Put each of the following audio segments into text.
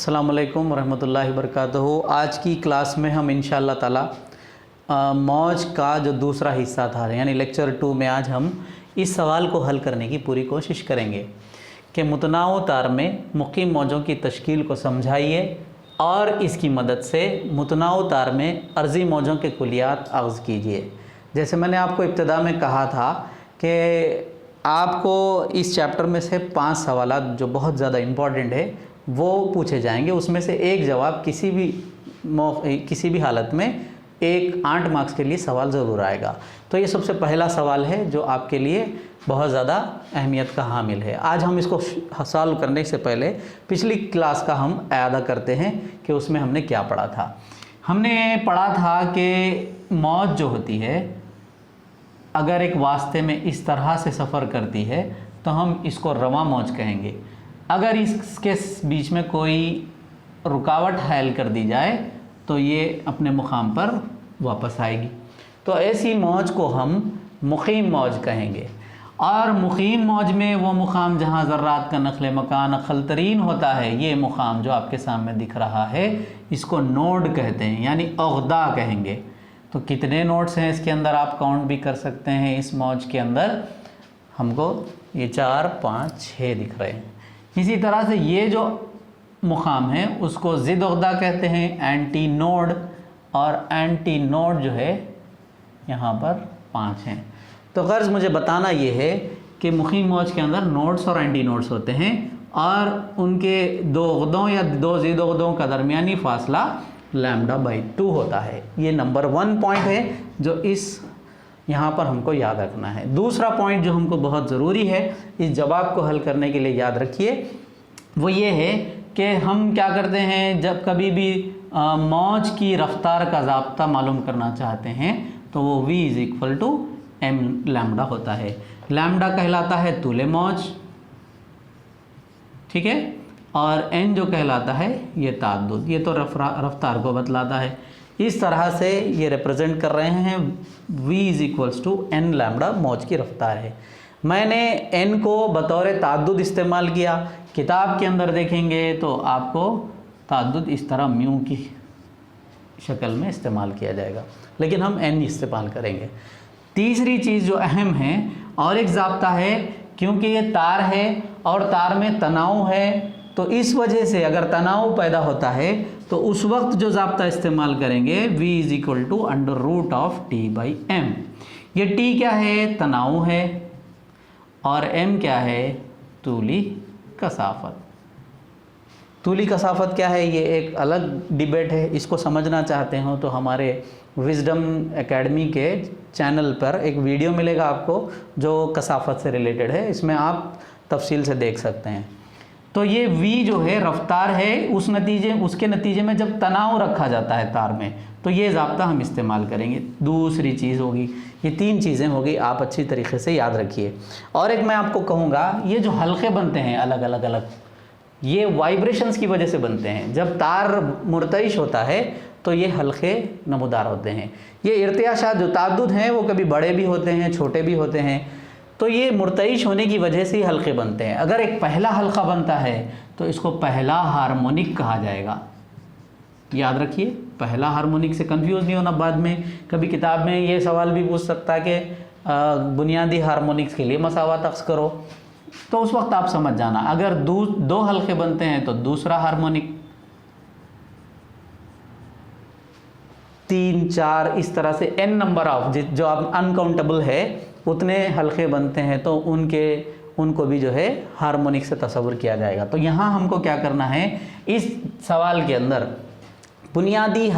अस्सलाम वालेकुम रहमतुल्लाहि वबरकातुहू। आज की क्लास में हम इंशाअल्लाह ताला मौज का जो दूसरा हिस्सा था यानी लेक्चर 2 में आज हम इस सवाल को हल करने की पूरी कोशिश करेंगे कि मुतनाउ तार में मुक़ीम मौजों की तश्कील को समझाइए और इसकी मदद से मुतनाउ तार में अर्ज़ी मौजों के कुलियात अख़ज़ कीजिए। जैसे मैंने आपको इब्तिदा में कहा था कि आपको इस चैप्टर में से 5 सवालात जो बहुत ज़्यादा इम्पॉर्टेंट है वो पूछे जाएंगे, उसमें से एक जवाब किसी भी हालत में 8 मार्क्स के लिए सवाल ज़रूर आएगा। तो ये सबसे पहला सवाल है जो आपके लिए बहुत ज़्यादा अहमियत का हामिल है। आज हम इसको सॉल्व करने से पहले पिछली क्लास का हम इआदा करते हैं कि उसमें हमने क्या पढ़ा था। हमने पढ़ा था कि मौज जो होती है अगर एक वास्ते में इस तरह से सफ़र करती है तो हम इसको रवां मौज कहेंगे। अगर इसके बीच में कोई रुकावट हायल कर दी जाए तो ये अपने मुकाम पर वापस आएगी, तो ऐसी मौज को हम मुक़ीम मौज कहेंगे। और मुक़ीम मौज में वो मुकाम जहाँ ज़र्रात का नक़ल मकान अक़ल तरीन होता है, ये मुकाम जो आपके सामने दिख रहा है इसको नोड कहते हैं यानी अग़दा कहेंगे। तो कितने नोड्स हैं इसके अंदर आप काउंट भी कर सकते हैं। इस मौज के अंदर हमको ये 4, 5, 6 दिख रहे हैं। इसी तरह से ये जो मुकाम है उसको ज़िद अग़दा कहते हैं, एंटी नोड, और एंटी नोड जो है यहाँ पर 5 हैं। तो गर्ज़ मुझे बताना ये है कि मुक़ीम मौज के अंदर नोड्स और एंटी नोड्स होते हैं और उनके 2 अग़दों या 2 ज़िद अग़दों का दरमियानी फ़ासला λ/2 होता है। ये नंबर 1 पॉइंट है जो इस यहाँ पर हमको याद रखना है। दूसरा पॉइंट जो हमको बहुत ज़रूरी है इस जवाब को हल करने के लिए याद रखिए, वो ये है कि हम क्या करते हैं जब कभी भी मौज की रफ्तार का ज़ाब्ता मालूम करना चाहते हैं तो वो v = m λ होता है। लैम्डा कहलाता है तूले मौज, ठीक है, और n जो कहलाता है ये ताद्दुद, ये तो रफ्तार को बतलाता है। इस तरह से ये रिप्रेजेंट कर रहे हैं v = n λ मौज की रफ्तार है। मैंने n को बतौर ताद्दुद इस्तेमाल किया। किताब के अंदर देखेंगे तो आपको ताद्दुद इस तरह म्यू की शक्ल में इस्तेमाल किया जाएगा, लेकिन हम n इस्तेमाल करेंगे। तीसरी चीज़ जो अहम है और एक ज़ाब्ता है, क्योंकि ये तार है और तार में तनाव है, तो इस वजह से अगर तनाव पैदा होता है तो उस वक्त जो ज़ाब्ता इस्तेमाल करेंगे v = √T/m। ये T क्या है? तनाव है, और m क्या है? तूली कसाफत। तूली कसाफत क्या है ये एक अलग डिबेट है। इसको समझना चाहते हो तो हमारे विज़डम एकेडमी के चैनल पर एक वीडियो मिलेगा आपको जो कसाफत से रिलेटेड है, इसमें आप तफसील से देख सकते हैं। तो ये v जो है रफ्तार है, उसके नतीजे में जब तनाव रखा जाता है तार में तो ये ज़ाब्ता हम इस्तेमाल करेंगे। दूसरी चीज़ होगी, ये 3 चीज़ें होगी, आप अच्छी तरीके से याद रखिए। और एक मैं आपको कहूँगा, ये जो हल्के बनते हैं अलग अलग ये वाइब्रेशंस की वजह से बनते हैं। जब तार मुर्तइश होता है तो ये हल्के नमूदार होते हैं। ये इर्तियाशात जो ताद्दुद हैं वो कभी बड़े भी होते हैं, छोटे भी होते हैं, तो ये मुर्तइश होने की वजह से ही हल्के बनते हैं। अगर एक पहला हल्का बनता है तो इसको पहला हार्मोनिक कहा जाएगा। याद रखिए, पहला हार्मोनिक से कंफ्यूज नहीं होना। बाद में कभी किताब में ये सवाल भी पूछ सकता है कि बुनियादी हार्मोनिक्स के लिए मसावत अक्स करो, तो उस वक्त आप समझ जाना। अगर 2 हल्के बनते हैं तो दूसरा हार्मोनिक, 3, 4 इस तरह से n नंबर ऑफ जो आप अनकाउंटेबल है उतने हल्के बनते हैं तो उनको भी जो है हार्मोनिक से तस्वुर किया जाएगा। तो यहाँ हमको क्या करना है, इस सवाल के अंदर बुनियादी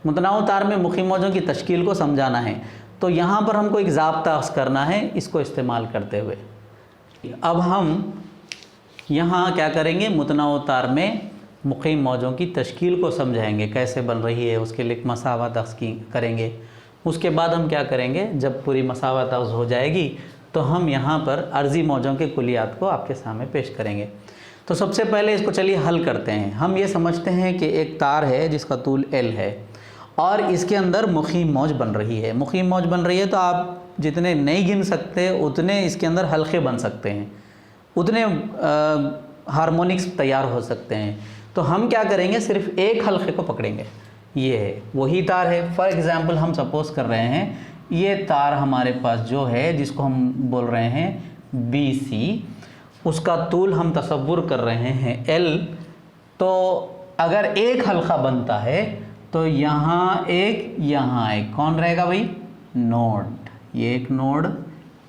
मुतनाउ तार में मुक़ीम मौजों की तश्कील को समझाना है। तो यहाँ पर हमको एक ज़ाब्ता करना है इसको इस्तेमाल करते हुए। अब हम यहाँ क्या करेंगे, मुतनाउ तार में मुक़ीम मौजों की तश्कील को समझाएंगे, कैसे बन रही है, उसके लिए मसावत अक्स करेंगे। उसके बाद हम क्या करेंगे, जब पूरी मसावत अक्स हो जाएगी तो हम यहाँ पर अर्ज़ी मौजों के कुलियात को आपके सामने पेश करेंगे। तो सबसे पहले इसको चलिए हल करते हैं। हम ये समझते हैं कि एक तार है जिसका तूल l है और इसके अंदर मुक़ीम मौज बन रही है। मुक़ीम मौज बन रही है तो आप जितने नहीं गिन सकते उतने इसके अंदर हल्के बन सकते हैं, उतने हार्मोनिक्स तैयार हो सकते हैं। तो हम क्या करेंगे, सिर्फ एक हल्के को पकड़ेंगे, ये है वही तार है। फॉर एग्जांपल हम सपोज कर रहे हैं ये तार हमारे पास जो है जिसको हम बोल रहे हैं BC, उसका तूल हम तसव्वुर कर रहे हैं L। तो अगर एक हल्का बनता है तो यहाँ एक कौन रहेगा भाई, नोड। ये एक नोड,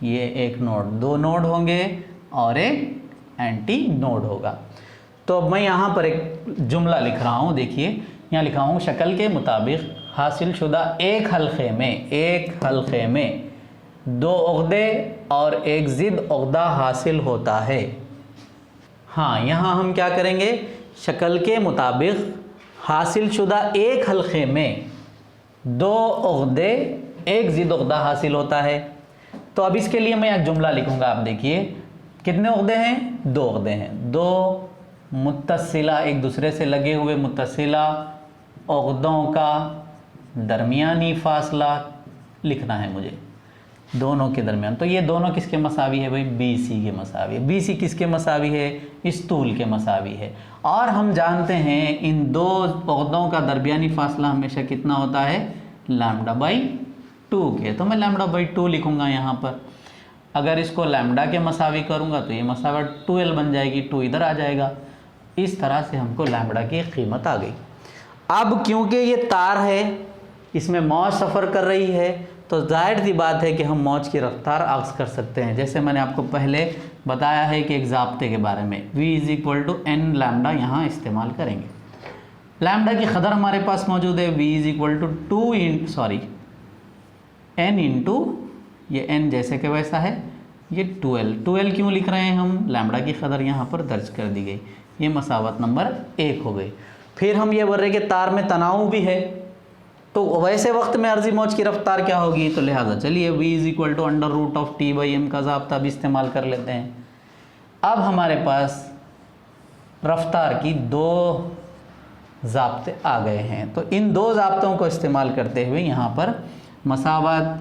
ये एक नोड, दो नोड होंगे और एक एंटी नोड होगा। तो अब मैं यहाँ पर एक जुमला लिख रहा हूँ, देखिए यहाँ लिखा हूँ शक्ल के मुताबिक हासिल शुदा एक हल्के में दो उक़दे और एक ज़िद उक़दा हासिल होता है। हाँ, यहाँ हम क्या करेंगे, शक्ल के मुताबिक हासिल शुदा एक हल्के में दो उक़दे एक ज़िद उक़दा हासिल होता है। तो अब इसके लिए मैं एक जुमला लिखूँगा, आप देखिए कितने उक़दे हैं, दो उक़दे हैं, दो मुत्तसिला एक दूसरे से लगे हुए मुत्तसिला उक़दों का दरमियानी फासला लिखना है मुझे दोनों के दरमियान। तो ये दोनों किसके मसावी है भाई, BC के मसावी है। BC किसके मसावी है, इस तूल के मसावी है। और हम जानते हैं इन दो उक़दों का दरमियानी फासला हमेशा कितना होता है, λ/2 के। तो मैं λ/2 लिखूँगा यहाँ पर। अगर इसको लैम्डा के मसावी करूँगा तो ये मसावा 2L बन जाएगी, 2 इधर आ जाएगा। इस तरह से हमको लैम्डा की कीमत आ गई। अब क्योंकि ये तार है, इसमें मौज सफ़र कर रही है, तो जाहिर सी बात है कि हम मौज की रफ्तार आग़ज़ कर सकते हैं। जैसे मैंने आपको पहले बताया है कि एक ज़ाब्ते के बारे में, V = n लैम्डा यहाँ इस्तेमाल करेंगे। लैम्डा की क़दर हमारे पास मौजूद है, V = n इंटू, ये n जैसे कि वैसा है, ये 2L क्यों लिख रहे हैं हम, लैम्डा की क़दर यहाँ पर दर्ज कर दी गई। ये मसावत नंबर 1 हो गई। फिर हम ये बोल रहे हैं कि तार में तनाव भी है, तो वैसे वक्त में अर्जी मौज की रफ्तार क्या होगी, तो लिहाजा चलिए V = √T/m का ज़ाब्ता भी इस्तेमाल कर लेते हैं। अब हमारे पास रफ्तार की दो ज़ाब्ते आ गए हैं, तो इन दो ज़ाब्तों को इस्तेमाल करते हुए यहाँ पर मसावत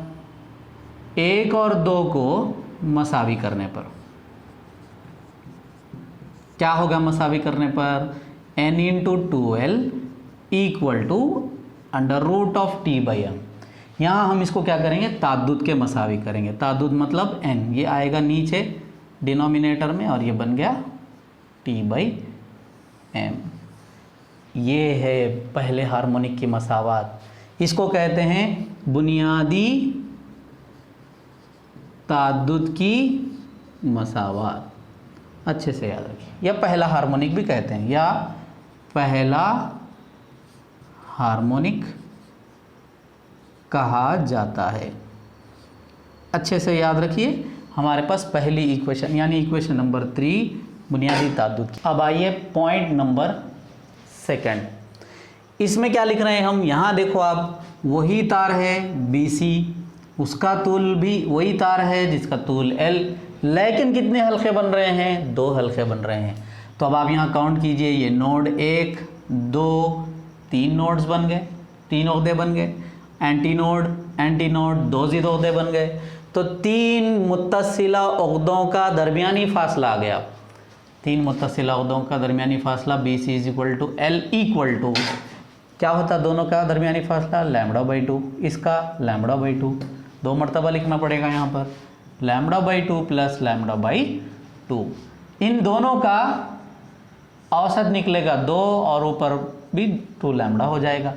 1 और 2 को मसावी करने पर क्या होगा, मसावी करने पर n × 2L = √T/m। यहाँ हम इसको क्या करेंगे, ताद्दुद के मसावी करेंगे। ताद्दुद मतलब n, ये आएगा नीचे डिनोमिनेटर में और ये बन गया T/m। ये है पहले हार्मोनिक की मसावात। इसको कहते हैं बुनियादी ताद्दुद की मसावात। अच्छे से याद रखिए, या पहला हार्मोनिक भी कहते हैं, या पहला हार्मोनिक कहा जाता है। अच्छे से याद रखिए, हमारे पास पहली इक्वेशन यानी इक्वेशन नंबर 3 बुनियादी ताद्दुद की। अब आइए पॉइंट नंबर 2। इसमें क्या लिख रहे हैं हम, यहाँ देखो आप, वही तार है BC, उसका तूल भी वही तार है जिसका तूल L, लेकिन कितने हल्के बन रहे हैं, 2 हल्के बन रहे हैं। तो अब आप यहाँ काउंट कीजिए, ये नोड 1 2 3 नोड्स बन गए, 3 उक़दे बन गए, एंटी नोड 2 ज़िद उक़दे बन गए। तो 3 मुत्तसिला उक़दों का दरमियानी फासला आ गया। 3 मुत्तसिला उक़दों का दरमियानी फासला BC = L = क्या होता है, दोनों का दरमियानी फासला λ/2, इसका λ/2, 2 मरतबा लिखना पड़ेगा यहाँ पर, λ/2 + λ/2। इन दोनों का औसत निकलेगा 2 और ऊपर भी 2 लैम्डा हो जाएगा।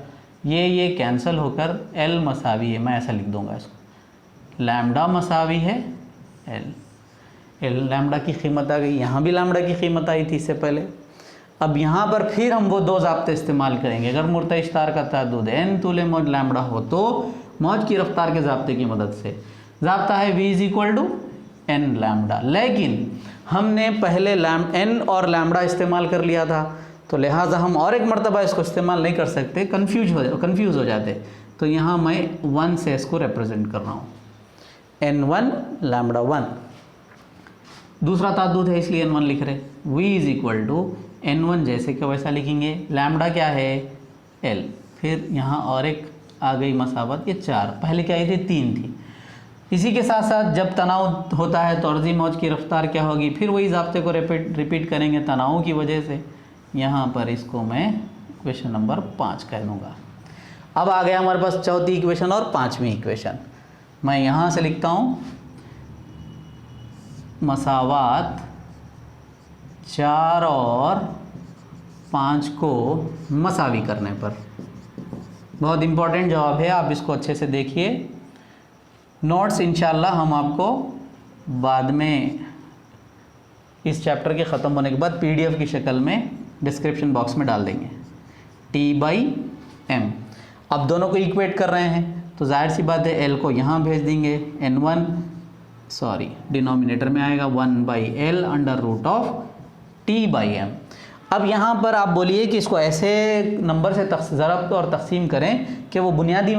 ये कैंसिल होकर L मसावी है, मैं ऐसा लिख दूंगा इसको, लैम्डा मसावी है L लैम्डा की कीमत आ गई। यहाँ भी लैम्डा की कीमत आई थी इससे पहले। अब यहाँ पर फिर हम वो दो ज़ाब्ते इस्तेमाल करेंगे। अगर मुर्तइश तार का ताद्दुद n तूले मौज लैम्डा हो तो मौज की रफ्तार के ज़ाब्ते की मदद से ज़ाब्ता है V = n लैम्डा, लेकिन हमने पहले n और लैम्डा इस्तेमाल कर लिया था, तो लिहाजा हम और एक मरतबा इसको इस्तेमाल नहीं कर सकते, कन्फ्यूज़ हो जाते। तो यहाँ मैं 1 से इसको रिप्रेजेंट कर रहा हूँ, n1 λ1। दूसरा ताद्दुद है इसलिए n1 लिख रहे। V = n1 जैसे कि वैसा लिखेंगे, लैम्डा क्या है L, फिर यहाँ और एक आ गई मसावत, ये 4, पहले क्या आई थी 3 थी। इसी के साथ साथ जब तनाव होता है तो अर्जी मौज की रफ्तार क्या होगी, फिर वही ज़ाब्ते को रिपीट करेंगे तनाव की वजह से। यहाँ पर इसको मैं इक्वेशन नंबर 5 कह दूँगा। अब आ गया हमारे पास चौथी इक्वेशन और पांचवी इक्वेशन। मैं यहाँ से लिखता हूँ मसावात 4 और 5 को मसावी करने पर। बहुत इम्पोर्टेंट जवाब है, आप इसको अच्छे से देखिए। नोट्स इंशाल्लाह हम आपको बाद में इस चैप्टर के ख़त्म होने के बाद PDF की शक्ल में डिस्क्रिप्शन बॉक्स में डाल देंगे। T/m अब दोनों को इक्वेट कर रहे हैं तो जाहिर सी बात है L को यहाँ भेज देंगे, डिनोमिनेटर में आएगा 1/L √of T/m। अब यहाँ पर आप बोलिए कि इसको ऐसे नंबर से ज़रब और तकसीम करें कि वो बुनियादी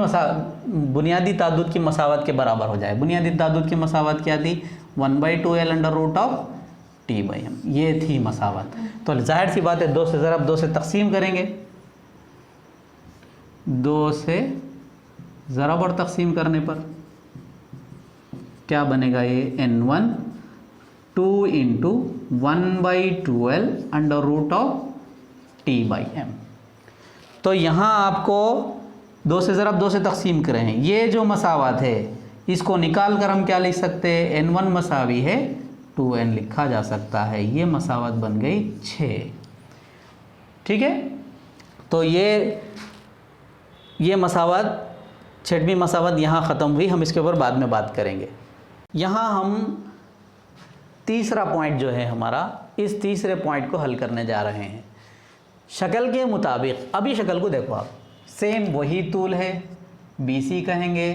तादाद की मसावत के बराबर हो जाए। बुनियादी तादाद की मसावत क्या थी? 1/2L √of T/m, ये थी मसावत। तो जाहिर सी बात है 2 से ज़रब 2 से तकसीम करेंगे, 2 से ज़रब और तकसीम करने पर क्या बनेगा? ये N1 2 × 1/2L √of T/m। तो यहाँ आपको 2 से ज़रब 2 से तकसीम करें हैं, ये जो मसावत है इसको निकाल कर हम क्या लिख सकते हैं? N1 मसावी है 2N लिखा जा सकता है। ये मसावत बन गई 6। ठीक है, तो ये मसावत, छठवीं मसावत यहाँ ख़त्म हुई। हम इसके ऊपर बाद में बात करेंगे। यहाँ हम तीसरा पॉइंट जो है हमारा, इस तीसरे पॉइंट को हल करने जा रहे हैं शक्ल के मुताबिक। अभी शक्ल को देखो आप, सेम वही तूल है, BC कहेंगे,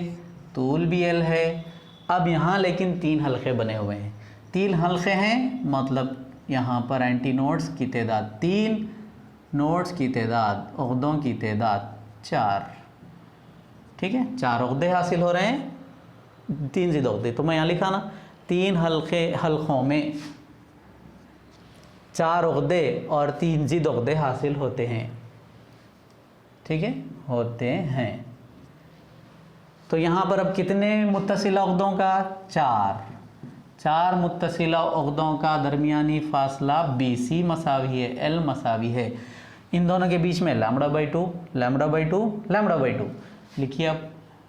तूल भी L है। अब यहाँ लेकिन 3 हल्के बने हुए हैं। 3 हल्के हैं मतलब यहाँ पर एंटी नोड्स की तादाद 3, नोड्स की तादाद, उक़दों की तादाद 4। ठीक है, 4 उक़दे हासिल हो रहे हैं, 3 ज़िद उक़दे। तो मैं यहाँ लिखा ना, 3 हल्कों में 4 उक़दे और 3 ज़िद उक़दे हासिल होते हैं। ठीक है, होते हैं। तो यहाँ पर अब कितने मुत्तसिला उक़दों का? 4 मुत्तसिला उक़दों का दरमियानी फासला BC मसावी है, L मसावी है। इन दोनों के बीच में λ/2 λ/2 लिखिए आप,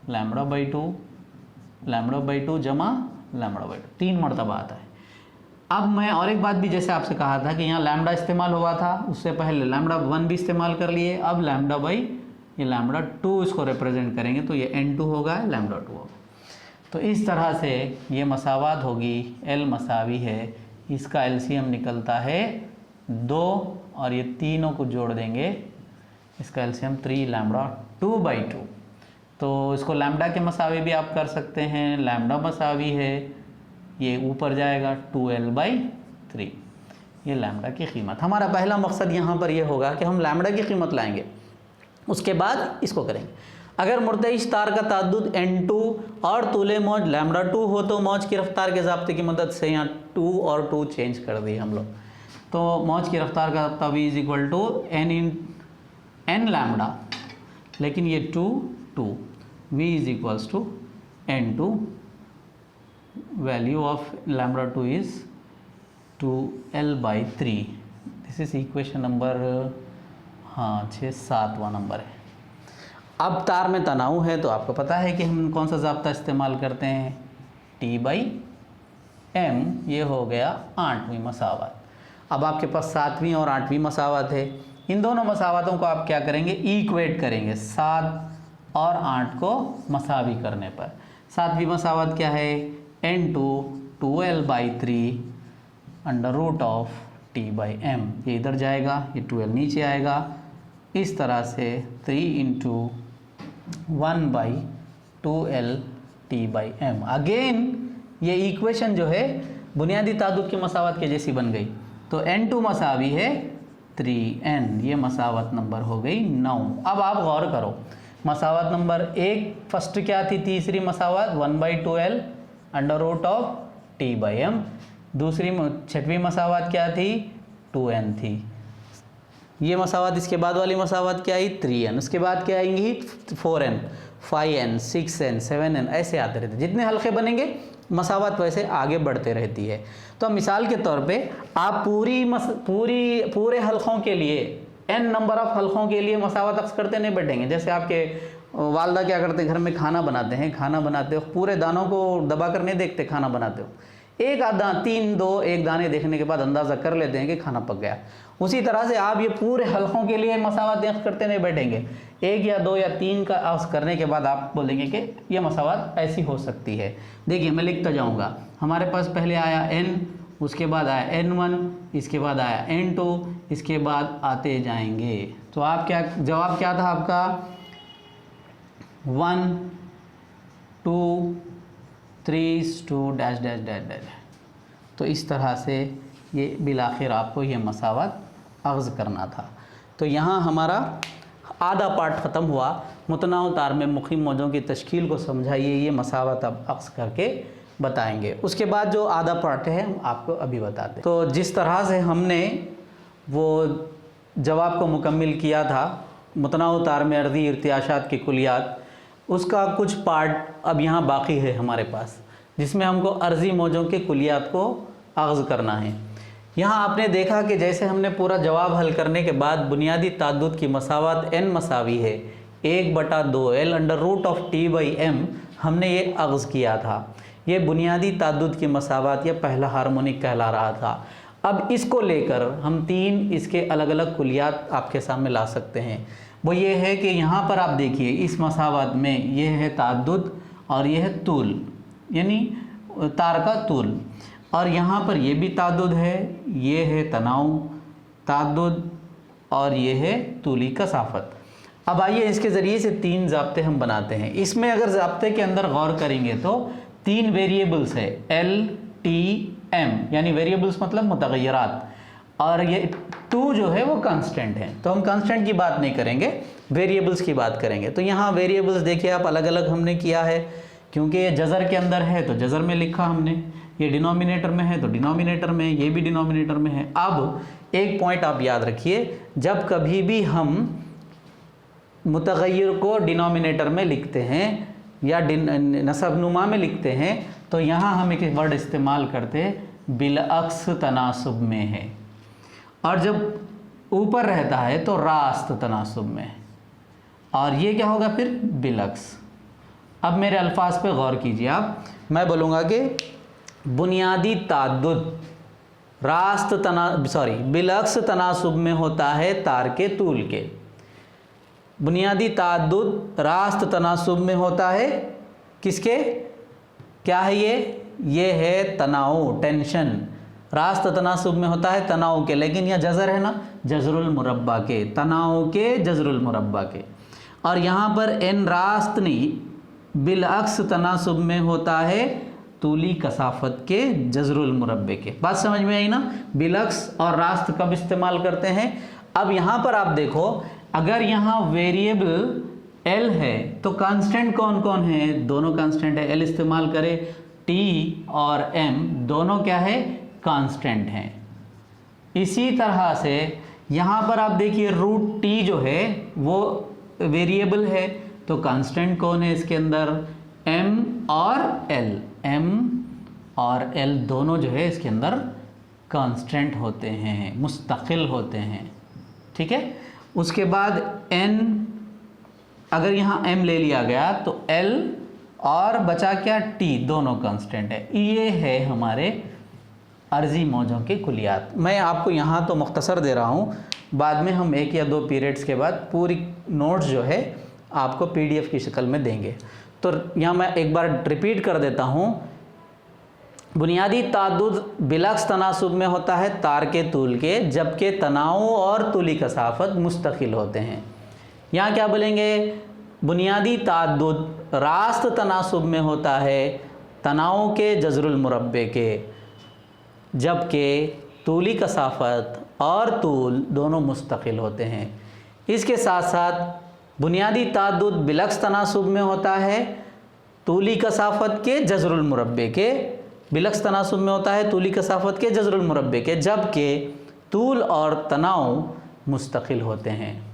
λ/2 जमा λ/2, 3 मरतबा आता है। अब मैं और एक बात भी जैसे आपसे कहा था कि यहाँ लैम्डा इस्तेमाल हुआ था, उससे पहले λ1 भी इस्तेमाल कर लिए। अब λ/2 इसको रिप्रेजेंट करेंगे तो ये N2 होगा, λ2 होगा। तो इस तरह से ये मसावत होगी, L मसावी है, इसका LCM निकलता है 2 और ये तीनों को जोड़ देंगे, इसका LCM 3λ/2। तो इसको लैम्डा के मसावी भी आप कर सकते हैं, लैम्डा मसावी है, ये ऊपर जाएगा 2L/3। ये लैम्डा की कीमत। हमारा पहला मकसद यहाँ पर ये होगा कि हम लैम्डा की कीमत लाएंगे, उसके बाद इसको करेंगे। अगर मुर्तइश तार का ताद्दुद N2 और तूले मौज λ2 हो तो मौज की रफ्तार के ज़ाब्ते की मदद से यहाँ 2 और 2 चेंज कर दिए हम लोग। तो मौज की रफ्तार का ज़ाब्ता V = N लैम्डा, लेकिन ये 2 V = N2, value of λ2 is 2L/3। This is equation number 7वां नंबर है। अब तार में तनाव है तो आपको पता है कि हम कौन सा ज़ाब्ता इस्तेमाल करते हैं? T/m। ये हो गया 8वीं मसावत। अब आपके पास 7वीं और 8वीं मसावत है। इन दोनों मसावतों को आप क्या करेंगे? इक्वेट करेंगे 7 और 8 को मसावी करने पर। 7वीं मसावत क्या है? N2 2L/3 √of T/m। ये इधर जाएगा, ये 2L नीचे आएगा। इस तरह से 3 × 1/2L T/m। अगेन ये इक्वेशन जो है बुनियादी तादाद की मसावत के जैसी बन गई। तो N2 मसावी है 3N, ये मसावत नंबर हो गई 9। अब आप गौर करो, मसावत नंबर 1 फर्स्ट क्या थी? तीसरी मसावत 1/2L √of T/m। दूसरी 6वीं मसावत क्या थी? 2N थी। ये मसावत, इसके बाद वाली मसावत क्या आई? 3N। उसके बाद क्या आएंगी? 4N, 5N, 6N, 7N, ऐसे आते रहते। जितने हल्के बनेंगे मसावत वैसे आगे बढ़ते रहती है। तो मिसाल के तौर पे आप पूरे हलकों के लिए n नंबर ऑफ़ हलकों के लिए मसावत अक्स करते नहीं बैठेंगे। जैसे आपके वालदा क्या करते हैं, घर में खाना बनाते हो पूरे दानों को दबा कर नहीं देखते, खाना बनाते हो एक आधा 1 दाने देखने के बाद अंदाज़ा कर लेते हैं कि खाना पक गया। उसी तरह से आप ये पूरे हलकों के लिए मसावत अक्स करते नहीं बैठेंगे, 1 या 2 या 3 का अक्स करने के बाद आप बोलेंगे कि ये मसावत ऐसी हो सकती है। देखिए मैं लिखता जाऊँगा, हमारे पास पहले आया n, उसके बाद आया n1, इसके बाद आया n2, इसके बाद आते जाएंगे। तो आप क्या जवाब क्या था आपका 1 2 3 2 डैश डैश डैश डैश। तो इस तरह से ये बिलाखिर आपको ये मसावत अक्स करना था। तो यहाँ हमारा आधा पार्ट ख़त्म हुआ। मुतनाउ तार में मुखिम मौजों की तश्कील को समझाइए, ये मसावत अब अक्स करके बताएंगे। उसके बाद जो आधा पार्ट है हम आपको अभी बताते हैं। तो जिस तरह से हमने वो जवाब को मुकम्मिल किया था मुतनाउ तार में अर्दी इर्तियाशात की कुलियात, उसका कुछ पार्ट अब यहाँ बाकी है हमारे पास, जिसमें हमको अर्जी मौजों के कुलियात को अक्स करना है। यहाँ आपने देखा कि जैसे हमने पूरा जवाब हल करने के बाद बुनियादी ताद्दुद की मसावत n मसावी है 1/2 L√T/m हमने ये अक्स किया था। ये बुनियादी ताद्दुद की मसावत या पहला हार्मोनिक कहला रहा था। अब इसको लेकर हम 3 इसके अलग अलग कुलियात आपके सामने ला सकते हैं। वो ये है कि यहाँ पर आप देखिए इस मसावत में ये है ताद्दुद और ये है तूल, यानी तार का तूल, और यहाँ पर ये भी ताद्दुद है, ये है तनाव ताद्दुद और ये है तूली कसाफत। अब आइए इसके ज़रिए से 3 ज़ाब्ते हम बनाते हैं। इसमें अगर ज़ाब्ते के अंदर गौर करेंगे तो 3 वेरिएबल्स है L T M, यानी वेरिएबल्स मतलब मुतग़य्यरात, और ये 2 जो है वो कांस्टेंट है। तो हम कांस्टेंट की बात नहीं करेंगे, वेरिएबल्स की बात करेंगे। तो यहाँ वेरिएबल्स देखिए आप अलग अलग हमने किया है, क्योंकि ये जज़र के अंदर है तो जज़र में लिखा हमने, ये डिनोमिनेटर में है तो डिनोमिनेटर में, ये भी डिनोमिनेटर में है। अब एक पॉइंट आप याद रखिए, जब कभी भी हम मुतग़य्यर को डिनोमिनेटर में लिखते हैं या नसबनुमा में लिखते हैं तो यहाँ हम एक वर्ड इस्तेमाल करते हैं बिलअक्स तनासुब में है, और जब ऊपर रहता है तो रास्त तनासुब में, और ये क्या होगा फिर बिलअक्स। अब मेरे अल्फाज पे गौर कीजिए आप, मैं बोलूँगा कि बुनियादी ताद्दुद बिलअक्स तनासुब में होता है तार के तूल के। बुनियादी ताद्दुद रास्त तनासुब में होता है किसके, क्या है ये है तनाव, टेंशन। रास्त तनासुब में होता है तनाव के, लेकिन यह जज़र है ना, जज़रुल मुरब्बा के, तनाव के जज़रुल मुरब्बा के। और यहाँ पर एन रास्त नहीं, बिलअक्स तनासुब में होता है तूली कसाफत के जज़रुल मुरब्बे के। बात समझ में आई ना। बिलअक्स और रास्त कब इस्तेमाल करते हैं। अब यहाँ पर आप देखो, अगर यहाँ वेरिएबल L है तो कांस्टेंट कौन कौन है, दोनों कांस्टेंट है। L इस्तेमाल करें, T और M दोनों क्या है, कांस्टेंट हैं। इसी तरह से यहाँ पर आप देखिए √T जो है वो वेरिएबल है, तो कांस्टेंट कौन है इसके अंदर, M और L। M और L दोनों जो है इसके अंदर कांस्टेंट होते हैं, मुस्तकिल होते हैं, ठीक है। उसके बाद N, अगर यहाँ M ले लिया गया तो L और बचा क्या, T, दोनों कांस्टेंट है। ये है हमारे अर्जी मौजों के कुलियात। मैं आपको यहाँ तो मुख्तसर दे रहा हूँ, बाद में हम 1 या 2 पीरियड्स के बाद पूरी नोट्स जो है आपको PDF की शक्ल में देंगे। तो यहाँ मैं एक बार रिपीट कर देता हूँ, बुनियादी ताद्दुद बिलअक्स तनासुब में होता है तार के तूल के, जबकि तनाव और तूली कसाफत मुस्तकिल होते हैं। यहाँ क्या बोलेंगे, बुनियादी ताद्दुद रास्त तनासुब में होता है तनाव के जज़रुल मुरब्बे के, जबकि तूली कसाफत और तूल दोनों मुस्तकिल होते हैं। इसके साथ साथ बुनियादी ताद्दुद बिलअक्स तनासुब में होता है तूली कसाफत के जज़रुल मुरब्बे के, बिलअक्स तनासुब में होता है तूली कसाफत के जज़रुल मुरब्बे के, जबकि तूल और तनाव मुस्तकिल होते हैं।